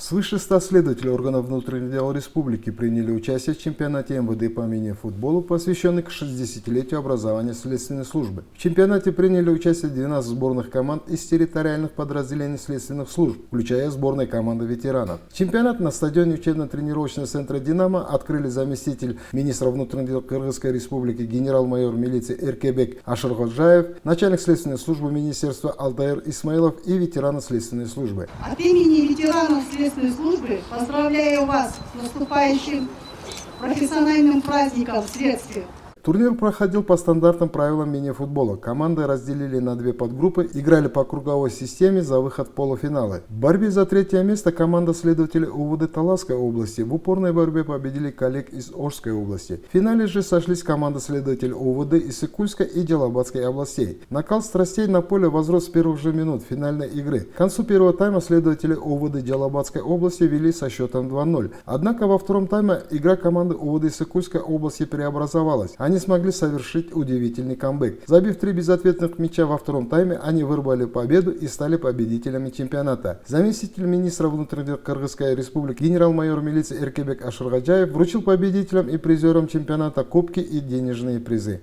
Свыше 100 следователей органов внутренних дел республики приняли участие в чемпионате МВД по мини-футболу, посвященный к 60-летию образования следственной службы. В чемпионате приняли участие 12 сборных команд из территориальных подразделений следственных служб, включая сборные команды ветеранов. Чемпионат на стадионе учебно-тренировочного центра «Динамо» открыли заместитель министра внутренних дел Кыргызской республики генерал-майор милиции Эркебек Ашырходжаев, начальник следственной службы министерства Алтайыр Исмаилов и ветераны следственной службы. От имени ветеранов следственной службы поздравляю вас с наступающим профессиональным праздником следствия. Турнир проходил по стандартным правилам мини-футбола. Команды разделили на две подгруппы, играли по круговой системе за выход в полуфиналы. В борьбе за третье место команда следователей УВД Таласской области в упорной борьбе победили коллег из Ошской области. В финале же сошлись команды следователей УВД из Исыкульской и Джалабадской областей. Накал страстей на поле возрос с первых же минут финальной игры. К концу первого тайма следователи УВД Джалабадской области вели со счетом 2-0. Однако во втором тайме игра команды УВД Исыкульской области преобразовалась. Они смогли совершить удивительный камбэк. Забив 3 безответных мяча во втором тайме, они вырвали победу и стали победителями чемпионата. Заместитель министра внутренних дел Кыргызской республики генерал-майор милиции Эркебек Ашырходжаев вручил победителям и призерам чемпионата кубки и денежные призы.